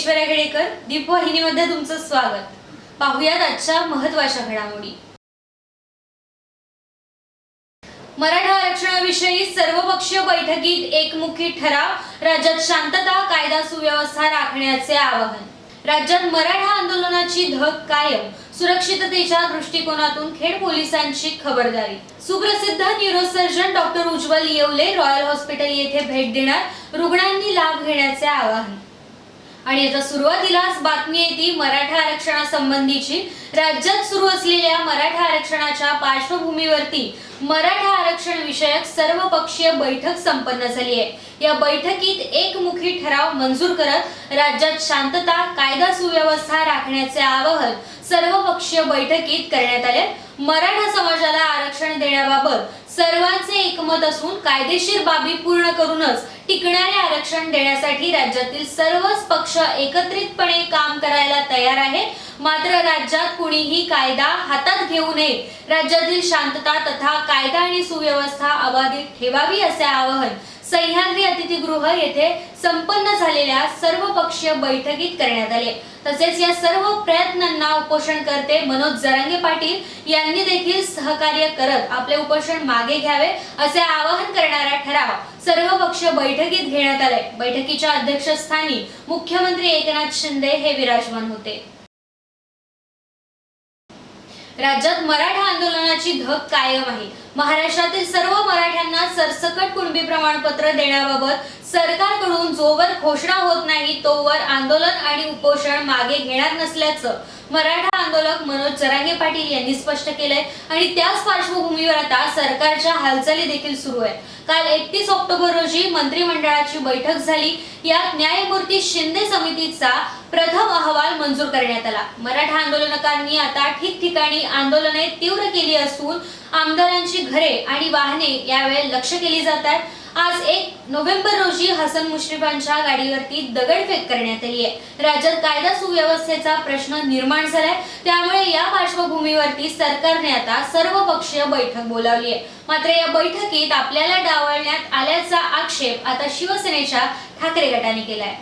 ऐश्वर्या घेडेकर, दीपवाहिनीमध्ये तुमचं स्वागत। पाहुयात आजच्या महत्त्वाच्या घडामोडी। मराठा आरक्षणाविषयी सर्वपक्षीय बैठकीत एकमुखी ठराव, राज्यात शांतता कायदा सुव्यवस्था राखण्याचे आवाहन। राज्यात मराठा आंदोलनाची धग कायम, सुरक्षिततेच्या दृष्टिकोनातून खेड पोलिसांची खबरदारी। सुप्रसिद्ध न्यूरोसर्जन डॉक्टर उज्ज्वल येवले रॉयल हॉस्पिटल येथे भेट देणार, रुग्णांनी लाभ घेण्याचे आवाहन। आणि आता सुरुवातीलाच बातमी येते मराठा आरक्षणासंबंधीची। राज्यात सुरू असलेल्या मराठा आरक्षणाच्या पार्श्वभूमीवरती मराठा आरक्षण विषयक सर्वपक्षीय बैठक संपन्न झाली आहे। या बैठकीत एकमुखी ठराव मंजूर करत राज्यात शांतता कायदा सुव्यवस्था राखण्याचे आवाहन सर्वपक्षीय बैठकीत करण्यात आले। मराठा समाजाला आरक्षण देण्याबाबत सर्वांचे एकमत असून कायदेशीर बाबी पूर्ण करूनच टिकणारे आरक्षण देण्यासाठी राज्यातील सर्वच पक्ष एकत्रितपणे काम करायला तयार आहे। मात्र राज्यात कुणीही कायदा हातात घेऊ नये, राज्यातील शांतता तथा कायदा आणि सुव्यवस्था अबाधित ठेवावी असे आवाहन सह्याद्री अतिथीगृह येथे संपन्न झालेल्या सर्वपक्षीय बैठकीत करण्यात आले। तसेच या सर्व प्रयत्नांना उपोषणकर्ते मनोज जरांगे पाटील यांनी देखील सहकार्य करत आपले उपोषण मागे घ्यावे असे आवाहन करणारा ठराव सर्वपक्षीय बैठकीत घेण्यात आले। बैठकीच्या अध्यक्षस्थानी मुख्यमंत्री एकनाथ शिंदे हे विराजमान होते। राज्यात मराठा आंदोलनाची धग कायम आहे। महाराष्ट्रातील सर्व मराठ्यांना सरसकट कुणबी प्रमाणपत्र देण्याबाबत सरकारकडून जोवर घोषणा होत नाही तोवर आंदोलन आणि उपोषण मागे घेणार नसल्याचं मराठा आंदोलक मनोज जरांगे पाटील यांनी स्पष्ट केलंय। आणि त्याच पार्श्वभूमीवर आता सरकारच्या हालचाली देखील सुरू आहेत। काल 31 ऑक्टोबर रोजी मंत्रिमंडळाची बैठक झाली। यात न्यायमूर्ती शिंदे समितीचा प्रथम अहवाल मंजूर करण्यात आला। मराठा आंदोलकांनी आता ठिकठिकाणी आंदोलने तीव्र केली असून आमदारांची घरे आणि वाहने यावेळी लक्ष केली जातात। आज 1 नोव्हेंबर रोजी हसन मुश्रीफांच्या गाडीवरती दगडफेक करण्यात आली आहे। राज्यात कायदा सुव्यवस्थेचा प्रश्न निर्माण झालाय, त्यामुळे या पार्श्वभूमीवरती सरकारने आता सर्वपक्षीय बैठक बोलावली आहे। मात्र या बैठकीत आपल्याला डावलण्यात आल्याचा आक्षेप आता शिवसेनेच्या ठाकरे गटाने केलाय।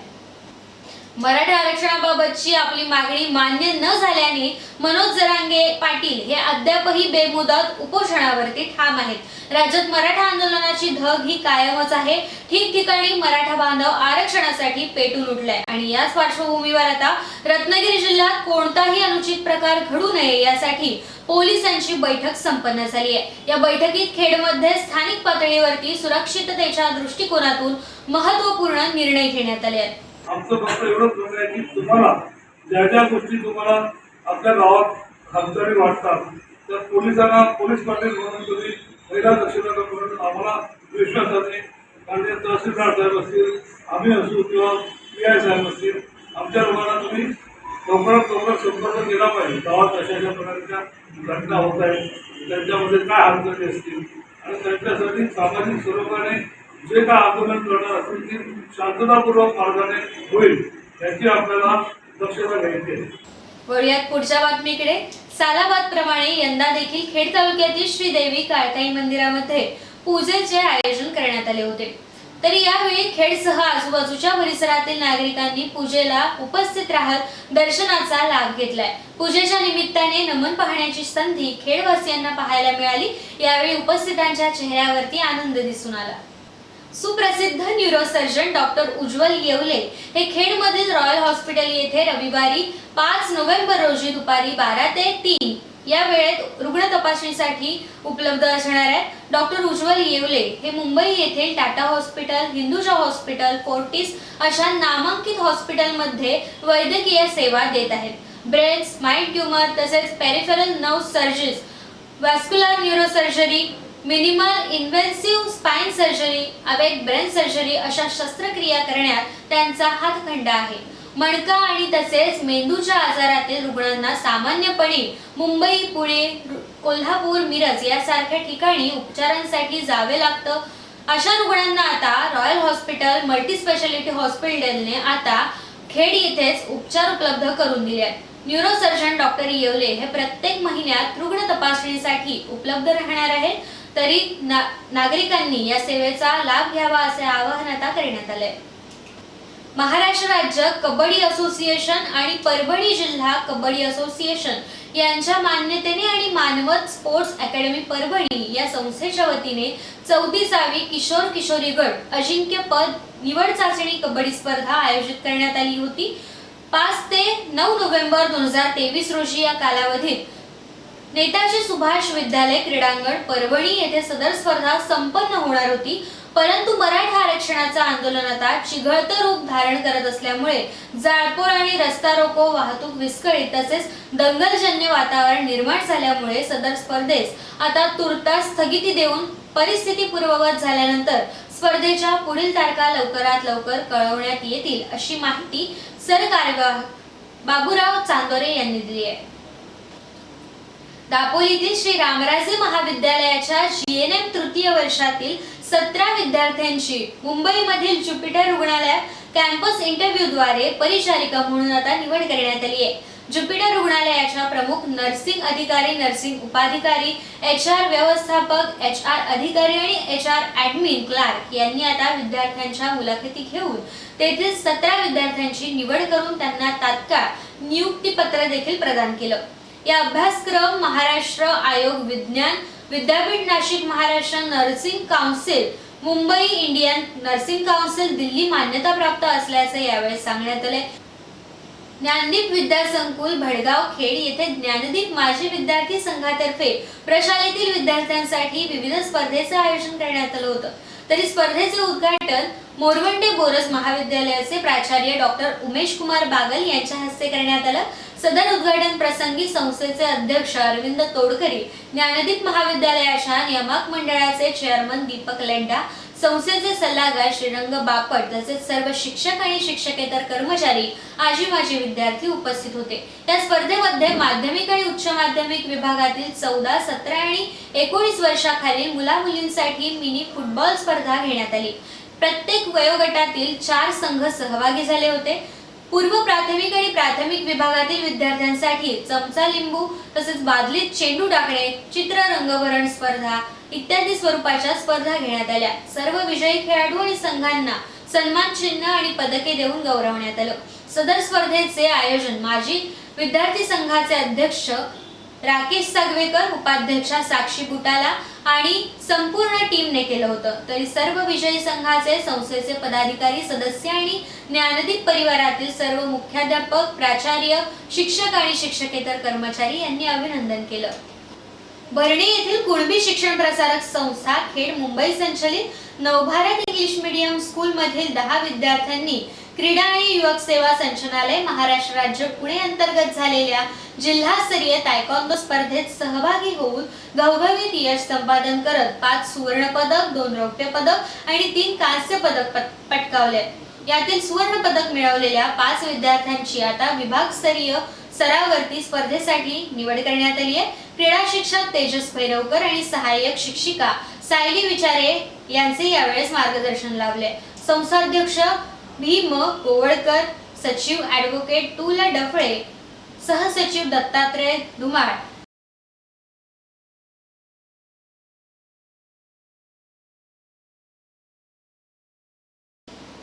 मराठा आरक्षणाबाबतची आपली मागणी मान्य न झाल्याने मनोज जरांगे पाटील हे अद्यापही बेमुदत उपोषणावरती ठाम आहेत। राज्यात मराठा आंदोलनाची धग ही कायमच आहे। ठिकठिकाणी मराठा बांधव आरक्षणासाठी पेटून उठलाय आणि याच पार्श्वभूमीवर आता रत्नागिरी जिल्ह्यात कोणताही अनुचित प्रकार घडू नये यासाठी पोलिसांची बैठक संपन्न झाली आहे। या बैठकीत खेडमध्ये स्थानिक पातळीवरती सुरक्षिततेच्या दृष्टिकोनातून महत्त्वपूर्ण निर्णय घेण्यात आले आहेत। आमचं फक्त एवढंच म्हणणं आहे की तुम्हाला ज्या ज्या गोष्टी तुम्हाला आपल्या गावात खासदारी वाटतात तर पोलिसांना पोलीस पाटील म्हणून तुम्ही पहिला दक्षता करून आम्हाला विश्वासाने माननीय तहसीलदार साहेब असतील, आम्ही असू किंवा PI साहेब असतील, आमच्या लोकांना तुम्ही लवकरात लवकर संपर्क केला पाहिजे। गावात अशा प्रकारच्या घटना होत आहेत, त्यांच्यामध्ये काय हालचाली असतील आणि त्यांच्यासाठी सामाजिक स्वरूपाने जे काय आंदोलन करणार असेल ते शांततापूर्वक मार्गाने होईल याची आपल्याला दक्षता घ्यायची आहे। वळूयात पुढच्या बातमीकडे। सालाबाद प्रमाणे यंदा देखील खेड तालुक्यातील श्री देवी काळकाई मंदिरामध्ये पूजेचे आयोजन करण्यात आले होते। तरी यावेळी खेडसह आजूबाजूच्या परिसरातील नागरिकांनी पूजेला उपस्थित राहत दर्शनाचा लाभ घेतलाय। पूजेच्या निमित्ताने नमन पाहण्याची संधी खेडवासियांना पाहायला मिळाली। यावेळी उपस्थितांच्या चेहऱ्यावरती आनंद दिसून आला। सुप्रसिद्ध न्यूरोसर्जन डॉक्टर उज्ज्वल येवले हे खेडमधील रॉयल हॉस्पिटल येथे रविवारी 5 नोव्हेंबर रोजी दुपारी 12 ते 3 या वेळेत रुग्ण तपासणीसाठी उपलब्ध असणार आहेत। डॉक्टर उज्ज्वल येवले हे मुंबई येथील Tata hospital, Hinduja hospital, Fortis अशा नामांकित हॉस्पिटलमध्ये वैद्यकीय सेवा देत आहेत। ब्रेन, स्माइल ट्यूमर तसेच peripheral nerve surgeries, vascular neurosurgery, minimal invasive spine surgery, awake brain surgery अशा शस्त्रक्रिया करण्यात त्यांचा हातखंडा आहे। मणका आणि तसेच मेंदूच्या आजारातील रुग्णांना सामान्यपणे मुंबई, पुणे, कोल्हापूर, मिरज यासारख्या ठिकाणी उपचारांसाठी जावे लागतं। अशा रुग्णांना आता रॉयल हॉस्पिटल मल्टी स्पेशालिटी हॉस्पिटलने आता खेड येथेच उपचार उपलब्ध करून दिले आहेत। न्यूरोसर्जन डॉक्टर येवले हे प्रत्येक महिन्यात रुग्ण तपासणीसाठी उपलब्ध राहणार आहेत। तरी नागरिकांनी या सेवेचा लाभ घ्यावा असे आवाहन आता करण्यात आले। महाराष्ट्र राज्य कबड्डी असोसिएशन आणि परभणी जिल्हा कबड्डी असोसिएशन यांच्या मान्यतेने आणि मानवत स्पोर्ट्स अकॅडमी परभणी या संस्थेच्या वतीने 34वी किशोर किशोरी गट अजिंक्यपद निवड चाचणी कबड्डी स्पर्धा आयोजित करण्यात आली होती. 5 ते 9 नोव्हेंबर 2023 रोजी या कालावधीत नेताजी सुभाष विद्यालय क्रीडांगण परभणी येथे सदर स्पर्धा संपन्न होणार होती. परंतु मराठा आरक्षणाचं आंदोलन आता चिघळतं रूप धारण करत असल्यामुळे जाळपोळ आणि रस्ता रोको, वाहतूक विस्कळीत तसेच दंगलजन्य वातावरण निर्माण झाल्यामुळे सदर स्पर्धेस आता तुर्तास स्थगिती देऊन परिस्थिती पूर्ववत झाल्यानंतर स्पर्धेच्या पुढील तारखा लवकरात लवकर कळवण्यात येतील अशी माहिती सरकार्यवाह बाबूराव चांदोरे यांनी दिली आहे. दापोलीतील श्री रामराजे महाविद्यालयाच्या जीएनएम तृतीय वर्षातील 17 विद्यार्थ्यांची मुंबईमधील ज्युपिटर रुग्णालयात कॅम्पस इंटरव्ह्यूद्वारे परिचारिका म्हणून आता निवड करण्यात आली आहे. ज्युपिटर रुग्णालयाच्या प्रमुख नर्सिंग अधिकारी, नर्सिंग उपाधिकारी, HR व्यवस्थापक, HR अधिकारी आणि HR ॲडमिन क्लार्क यांनी आता विद्यार्थ्यांच्या मुलाखती घेऊन तेथील 17 विद्यार्थ्यांची निवड करून त्यांना तात्काळ नियुक्तीपत्र देखील प्रदान केलं. या अभ्यासक्रम महाराष्ट्र आयोग विज्ञान विद्यापीठ Nashik, Maharashtra nursing council Mumbai, Indian nursing council Delhi मान्यता प्राप्त असल्याचे यावेळी सांगण्यात आले. ज्ञानदीप विद्यासंकुल भडगाव खेड येथे ज्ञानदीप माजी विद्यार्थी संघातर्फे प्रशालेतील विद्यार्थ्यांसाठी विविध स्पर्धेचे आयोजन करण्यात आलं होतं. तरी स्पर्धेचे उद्घाटन मोरवंडे बोरस महाविद्यालयाचे प्राचार्य डॉक्टर उमेश कुमार बागल यांच्या हस्ते करण्यात आलं. सदर उद्घाटन प्रसंगी संस्थेचे अध्यक्ष अरविंद तोडकरी, ज्ञानदीप महाविद्यालयाच्या नियामक मंडळाचे चेअरमन दीपक लेंडा, संस्थेचे सल्लागार श्रीरंग बापट तसेच सर्व शिक्षक आणि शिक्षकेतर कर्मचारी, आजी माजी विद्यार्थी उपस्थित होते. या स्पर्धेमध्ये माध्यमिक आणि उच्च माध्यमिक विभागातील 14, 17 आणि 19 वर्षाखालील मुला मुलींसाठी मिनी फुटबॉल स्पर्धा घेण्यात आली. प्रत्येक वयोगटातील 4 संघ सहभागी झाले होते. पूर्व प्राथमिक आणि प्राथमिक विभागातील विद्यार्थ्यांसाठी चमचा लिंबू तसेच बादलीत चेंडू टाकणे, चित्र रंगभरण स्पर्धा इत्यादी स्वरूपाच्या स्पर्धा घेण्यात आल्या. सर्व विजयी खेळाडू आणि संघांना सन्मान चिन्ह आणि पदके देऊन गौरवण्यात आलं. सदर स्पर्धेचे आयोजन माजी विद्यार्थी संघाचे अध्यक्ष राकेश सागवेकर, उपाध्यक्षा साक्षी बुटाला आणि संपूर्ण टीमने केलं होतं. तरी सर्व विजयी संघाचे संस्थेचे पदाधिकारी, सदस्य आणि ज्ञानदीप परिवारातील सर्व मुख्याध्यापक, प्राचार्य, शिक्षक आणि शिक्षकेतर कर्मचारी यांनी अभिनंदन केलं. बर्णी येथील कुणबी शिक्षण प्रसारक संस्था खेड मुंबई संचलित नवभारत इंग्लिश मीडियम स्कूल मधील 10 विद्यार्थ्यांनी क्रीडा आणि युवक सेवा संचालनालय महाराष्ट्र राज्य पुणे अंतर्गत झालेल्या जिल्हास्तरीय तायक्वांदो स्पर्धेत सहभागी होऊन घवघवीत यश संपादन करत 5 सुवर्ण पदक, 2 रौप्य पदक आणि 3 कांस्य पदक पटकावले. यातील सुवर्ण पदक मिळवलेल्या 5 विद्यार्थ्यांची आता विभागस्तरीय सराववर्ती स्पर्धेसाठी निवड करण्यात आली आहे. क्रीडा शिक्षक तेजस भैरवकर आणि सहाय्यक शिक्षिका सायली विचारे यांचे यावेळेस मार्गदर्शन लावले. संस्थाध्यक्ष भीम गोवळकर, सचिव ॲडव्होकेट तुला डफळे, सहसचिव दत्तात्रय धुमाळ.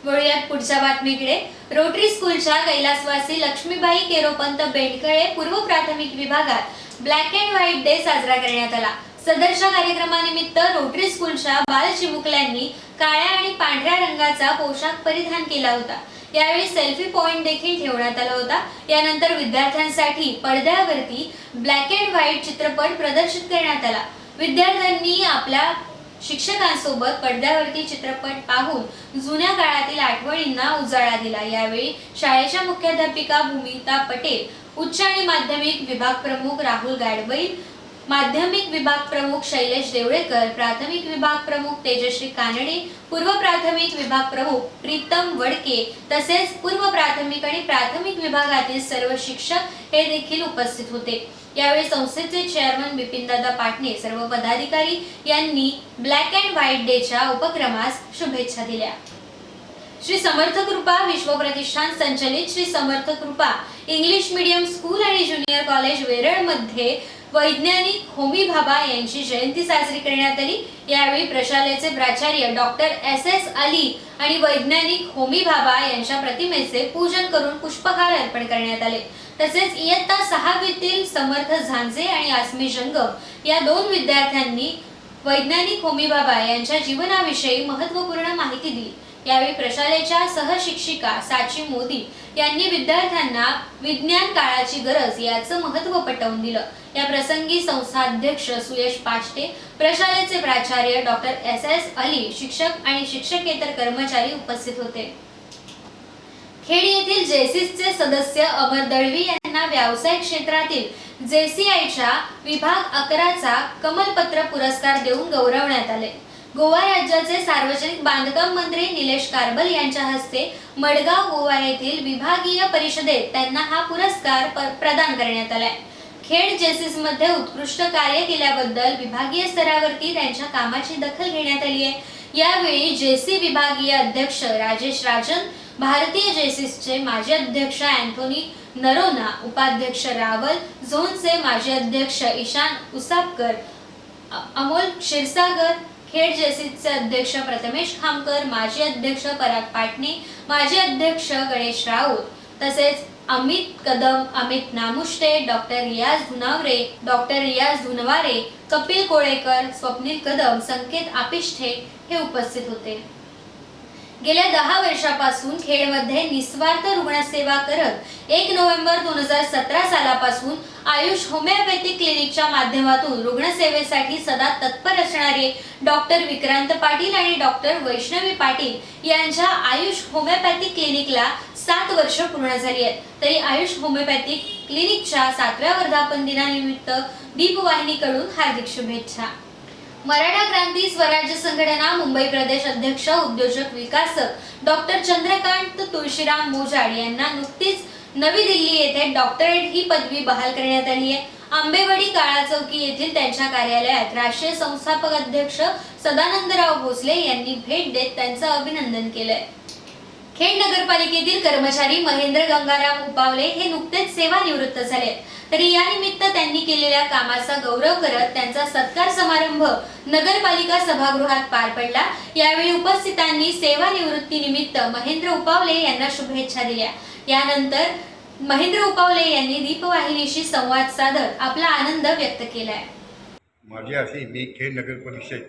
वळूयात पुढच्या बातमीकडे. रोटरी स्कूलच्या कैलासवासी लक्ष्मीबाई केरोपंत बेंडकळे पूर्व प्राथमिक विभागात ब्लॅक अँड व्हाईट डे साजरा करण्यात आला. सदरच्या कार्यक्रमानिमित्त रोटरी स्कूलच्या बाल चिमुकल्यांनी काळ्या आणि पांढऱ्या रंगाचा पोशाख परिधान केला होता. यावेळी सेल्फी पॉइंट देखील ठेवण्यात आला होता. यानंतर विद्यार्थ्यांसाठी पडद्यावरती ब्लॅक अँड व्हाईट चित्रपट प्रदर्शित करण्यात आला. विद्यार्थ्यांनी आपल्या शिक्षकांसोबत पडद्यावरती चित्रपट पाहून जुन्या काळातील आठवणींना उजाळा दिला. यावेळी शाळेच्या मुख्याध्यापिका भूमिता पटेल, उच्च आणि माध्यमिक विभाग प्रमुख राहुल गाडबैल, माध्यमिक विभाग प्रमुख शैलेश देवळेकर, प्राथमिक विभाग प्रमुख तेजश्री कानडे, पूर्व प्राथमिक विभाग प्रमुख प्रीतम वडके तसेच पूर्व प्राथमिक आणि प्राथमिक विभागातील सर्व शिक्षक हे देखील उपस्थित होते. यावेळी संस्थेचे चेअरमन बिपिनदादा पाटणे, सर्व पदाधिकारी यांनी ब्लॅक अँड व्हाईट डेच्या उपक्रमास शुभेच्छा दिल्या. श्री समर्थ कृपा विश्व प्रतिष्ठान संचलित श्री समर्थ कृपा इंग्लिश मीडियम स्कूल आणि ज्युनियर कॉलेज वेरळ मध्ये वैज्ञानिक होमी भाभा यांची जयंती साजरी करण्यात आली। यावेळी प्रशालेचे प्राचार्य डॉक्टर SS अली आणि वैज्ञानिक होमी भाभा यांच्या प्रतिमेचे पूजन करून पुष्पहार अर्पण करण्यात आले। तसेच इयत्ता 6वीतील समर्थ झांजे आणि आसमी जंगम या 2 विद्यार्थ्यांनी वैज्ञानिक होमी भाभा यांच्या जीवनाविषयी महत्त्वपूर्ण माहिती दिली। यावेळी प्रशालेच्या सहशिक्षिका साची मोदी यांनी विद्यार्थ्यांना विज्ञान काळाची गरज याचं महत्त्व पटवून दिलं। या प्रसंगी संस्थाध्यक्ष सुयश पाचटे, प्रशालेचे प्राचार्य डॉक्टर SS अली, शिक्षक आणि शिक्षकेतर कर्मचारी उपस्थित होते। खेड येथील जेसीसचे सदस्य अमर दळवी यांना व्यावसायिक क्षेत्रातील JCIच्या विभाग 11चा कमलपत्र पुरस्कार देऊन गौरवण्यात आले। गोवा राज्याचे सार्वजनिक बांधकाम मंत्री निलेश कारबल यांच्या हस्ते मडगाव गोवा येथील विभागीय परिषदेत त्यांना हा पुरस्कार प्रदान करण्यात आलाय। खेड जेसीस मध्ये उत्कृष्ट कार्य केल्याबद्दल विभागीय स्तरावरती त्यांच्या कामाची दखल घेण्यात आली आहे। यावेळी जेसी विभागीय अध्यक्ष राजेश राजन, भारतीय जेसीसचे माजी अध्यक्ष अँथोनी नरोना, उपाध्यक्ष रावल, झोनचे माजी अध्यक्ष ईशान उसापकर, अमोल क्षीरसागर, खेड जेसीसचे अध्यक्ष प्रथमेश खामकर, माजी अध्यक्ष पराग पाटणे, माजी अध्यक्ष गणेश राऊत, तसेच अमित कदम, अमित नामुष्टे, डॉक्टर रियाज धुनवारे, कपिल कोळेकर, स्वप्नील कदम, संकेत आपिष्ठे हे उपस्थित होते। गेल्या 10 वर्षापासून खेडमध्ये निस्वार्थ रुग्णसेवा करत 1 नोव्हेंबर 2017 सालापासून आयुष होमिओपॅथिक क्लिनिकच्या माध्यमातून रुग्णसेवेसाठी सदा तत्पर असणारे डॉक्टर विक्रांत पाटील आणि डॉक्टर वैष्णवी पाटील यांच्या आयुष होमिओपॅथिक क्लिनिकला 7 वर्ष पूर्ण झाली आहेत। तरी आयुष होमिओपॅथिक क्लिनिकच्या 7व्या वर्धापन दिनानिमित्त दीपवाहिनीकडून हार्दिक शुभेच्छा। मराठा क्रांती स्वराज्य संघटना मुंबई प्रदेश अध्यक्ष उद्योजक विकासक डॉक्टर चंद्रकांत तुळशीराम मोजाड यांना नुकतीच नवी दिल्ली येथे डॉक्टरेट ही पदवी बहाल करण्यात आली आहे। आंबेवाडी काळा चौकी येथील त्यांच्या कार्यालयात राष्ट्रीय संस्थापक अध्यक्ष सदानंदराव भोसले यांनी भेट देत त्यांचं अभिनंदन केलंय। खेड नगरपालिकेतील कर्मचारी महेंद्र गंगाराम उपावले हे नुकतेच सेवानिवृत्त झाले। तरी या निमित्त त्यांनी केलेल्या कामाचा गौरव करत त्यांचा सत्कार समारंभ नगरपालिका सभागृहात पार पडला। यावेळी उपस्थितांनी सेवानिवृत्तीनिमित्त महेंद्र उपावले यांना शुभेच्छा दिल्या। यानंतर महेंद्र उपावले यांनी दीपवाहिनीशी संवाद साधत आपला आनंद व्यक्त केलाय। माझी अशी मी खेड नगर परिषद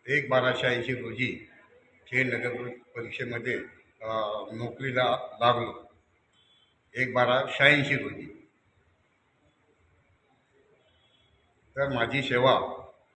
1/12/86 रोजी खेड नगर परिषदेमध्ये नोकरीला लागलो 1/12/86 रोजी। तर माझी सेवा